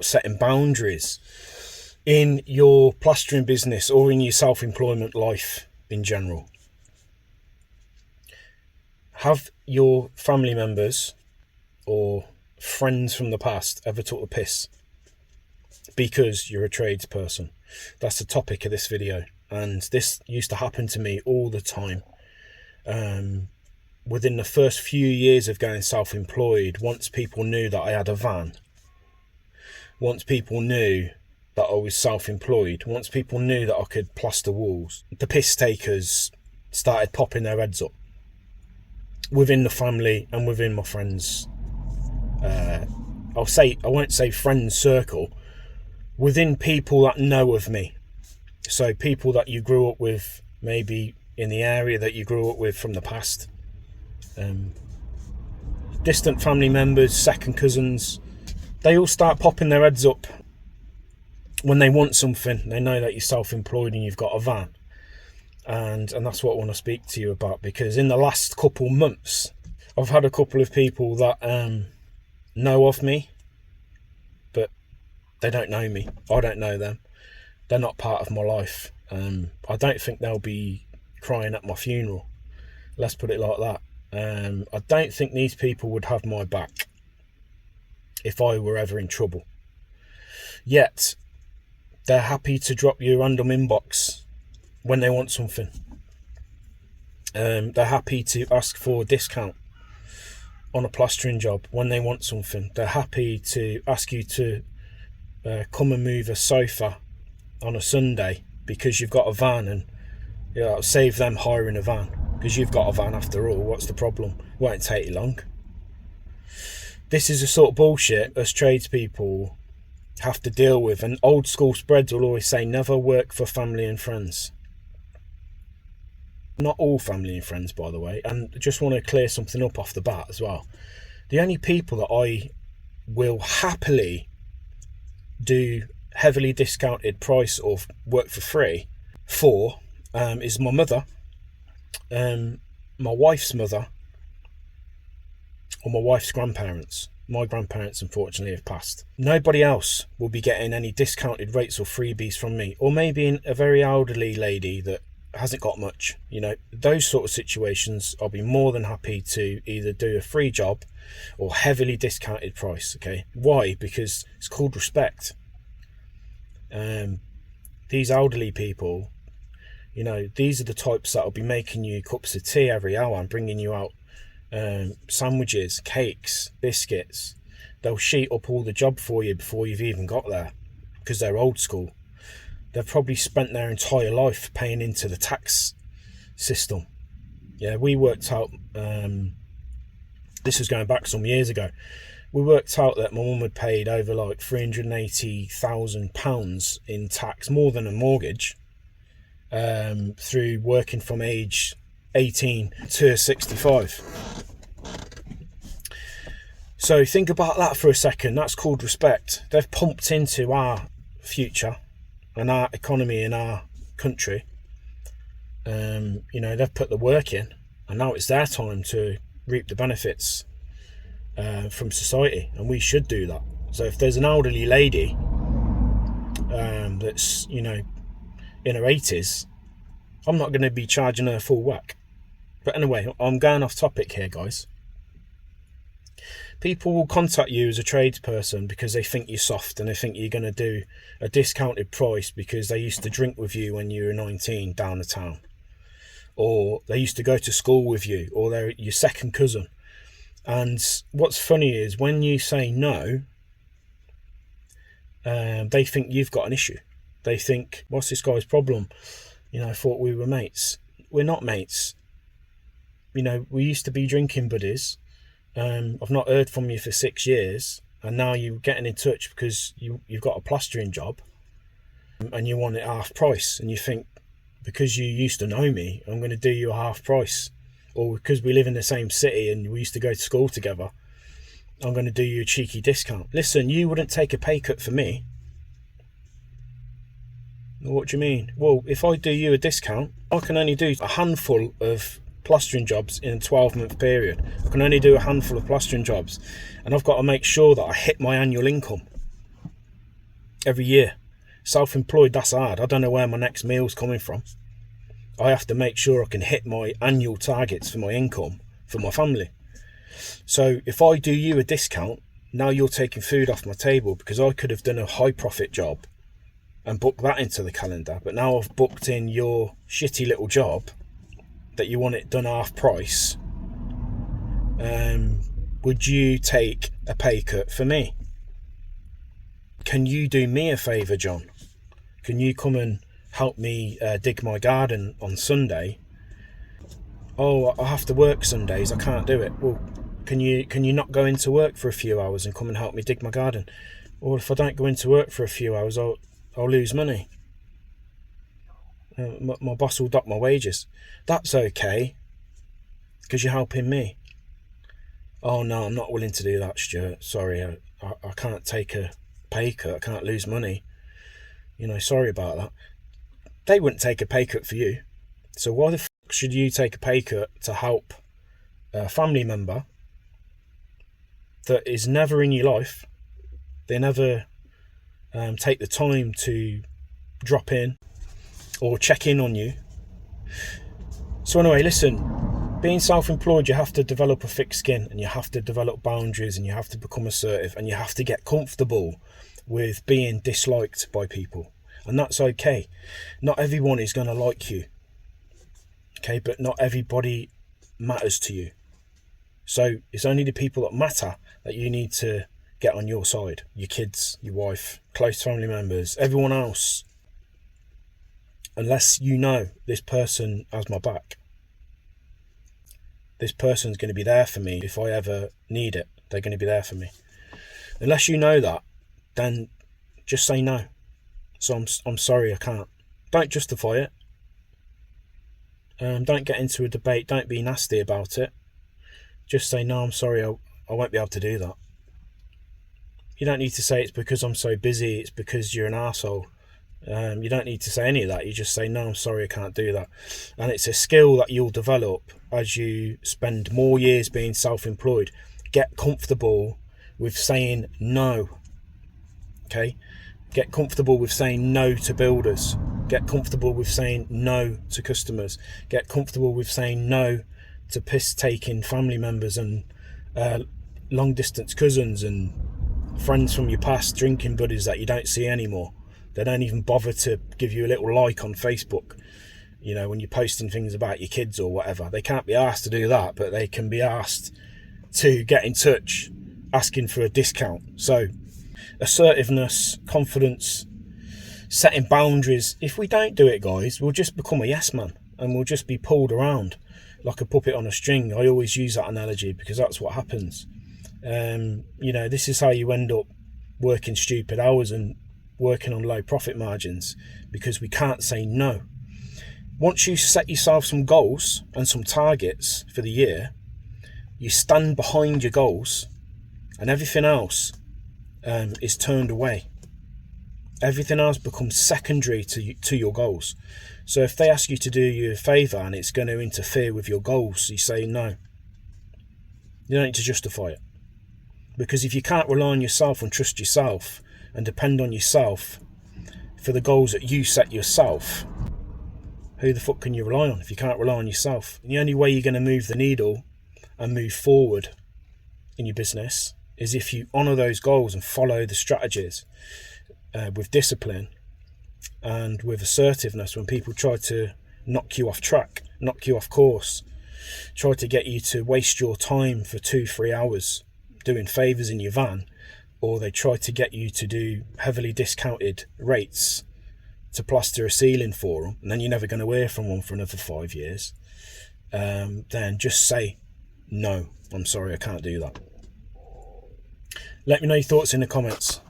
setting boundaries in your plastering business or in your self-employment life in general. Have your family members or friends from the past ever took the piss because you're a tradesperson? That's the topic of this video, and this used to happen to me all the time. Within the first few years of going self-employed, once people knew that I had a van, once people knew that I was self-employed, once people knew that I could plaster walls, the piss takers started popping their heads up within the family and within my friends. I won't say friends circle, within people that know of me. So people that you grew up with, maybe in the area that you grew up with from the past. Distant family members, second cousins, they all start popping their heads up when they want something. They know that you're self-employed and you've got a van. And that's what I want to speak to you about, because in the last couple months, I've had a couple of people that know of me, but they don't know me. I don't know them. They're not part of my life. I don't think they'll be crying at my funeral. Let's put it like that. I don't think these people would have my back if I were ever in trouble. Yet, they're happy to drop you a random inbox when they want something. They're happy to ask for a discount on a plastering job when they want something. They're happy to ask you to come and move a sofa on a Sunday because you've got a van, and save them hiring a van because you've got a van after all. What's the problem? Won't take you long. This is the sort of bullshit us tradespeople have to deal with, and old school spreads will always say never work for family and friends. Not all family and friends, by the way, and I just want to clear something up off the bat as well. The only people that I will happily do heavily discounted price or work for free for is my mother, my wife's mother, or my wife's grandparents. My grandparents unfortunately have passed. Nobody else will be getting any discounted rates or freebies from me, or maybe a very elderly lady that hasn't got much. Those sort of situations, I'll be more than happy to either do a free job or heavily discounted price. Okay, why? Because it's called respect. These elderly people, these are the types that will be making you cups of tea every hour and bringing you out sandwiches, cakes, biscuits. They'll sheet up all the job for you before you've even got there, because they're old school. They've probably spent their entire life paying into the tax system. Yeah, we worked out, this was going back some years ago, we worked out that my mum had paid over like £380,000 in tax, more than a mortgage, through working from age 18 to 65. So think about that for a second. That's called respect. They've pumped into our future and our economy in our country. They've put the work in, and now it's their time to reap the benefits from society, and we should do that. So if there's an elderly lady that's in her 80s, I'm not going to be charging her full whack. But anyway, I'm going off topic here, guys. People will contact you as a tradesperson because they think you're soft, and they think you're going to do a discounted price because they used to drink with you when you were 19 down the town, or they used to go to school with you, or they're your second cousin. And what's funny is when you say no, they think you've got an issue. They think, what's this guy's problem? I thought we were mates. We're not mates. We used to be drinking buddies. I've not heard from you for 6 years, and now you're getting in touch because you've got a plastering job and you want it half price, and you think because you used to know me, I'm going to do you a half price, or because we live in the same city and we used to go to school together, I'm going to do you a cheeky discount. Listen, you wouldn't take a pay cut for me. What do you mean? Well, if I do you a discount, I can only do a handful of plastering jobs in a 12-month period. I can only do a handful of plastering jobs, and I've got to make sure that I hit my annual income. every year. Self-employed, that's hard. I don't know where my next meal's coming from. I have to make sure I can hit my annual targets for my income for my family. So if I do you a discount, now you're taking food off my table, because I could have done a high profit job and booked that into the calendar, but now I've booked in your shitty little job that you want it done half price. Would you take a pay cut for me? Can you do me a favour, John? Can you come and help me dig my garden on Sunday? Oh, I have to work Sundays, I can't do it. Well, can you not go into work for a few hours and come and help me dig my garden? Or if I don't go into work for a few hours, I'll lose money. My boss will dock my wages. That's okay, because you're helping me. Oh no, I'm not willing to do that, Stuart. Sorry, I can't take a pay cut. I can't lose money. Sorry about that. They wouldn't take a pay cut for you. So why the fuck should you take a pay cut to help a family member that is never in your life? They never take the time to drop in or check in on you. So anyway, listen, being self-employed, you have to develop a thick skin, and you have to develop boundaries, and you have to become assertive, and you have to get comfortable with being disliked by people. And that's okay. Not everyone is going to like you. Okay, but not everybody matters to you. So it's only the people that matter that you need to get on your side. Your kids, your wife, close family members, everyone else. Unless you know this person has my back. This person's going to be there for me if I ever need it. They're going to be there for me. Unless you know that, then just say no. So I'm sorry, I can't. Don't justify it. Don't get into a debate. Don't be nasty about it. Just say, no, I'm sorry, I won't be able to do that. You don't need to say it's because I'm so busy, it's because you're an arsehole. You don't need to say any of that. You just say, no, I'm sorry, I can't do that. And it's a skill that you'll develop as you spend more years being self-employed. Get comfortable with saying no. Okay? Get comfortable with saying no to builders. Get comfortable with saying no to customers. Get comfortable with saying no to piss-taking family members and long-distance cousins and friends from your past, drinking buddies that you don't see anymore. They don't even bother to give you a little like on Facebook, when you're posting things about your kids or whatever. They can't be asked to do that, but they can be asked to get in touch, asking for a discount. So assertiveness, confidence, setting boundaries. If we don't do it, guys, we'll just become a yes man, and we'll just be pulled around like a puppet on a string. I always use that analogy because that's what happens. This is how you end up working stupid hours and working on low profit margins, because we can't say no. Once you set yourself some goals and some targets for the year, you stand behind your goals, and everything else is turned away. Everything else becomes secondary to your goals. So if they ask you to do you a favour and it's going to interfere with your goals, you say no. You don't need to justify it. Because if you can't rely on yourself and trust yourself and depend on yourself for the goals that you set yourself, who the fuck can you rely on if you can't rely on yourself? And the only way you're going to move the needle and move forward in your business is if you honour those goals and follow the strategies with discipline and with assertiveness. When people try to knock you off track, knock you off course, try to get you to waste your time for 2-3 hours doing favours in your van, or they try to get you to do heavily discounted rates to plaster a ceiling for them, and then you're never going to hear from them for another 5 years, then just say, no, I'm sorry, I can't do that. Let me know your thoughts in the comments.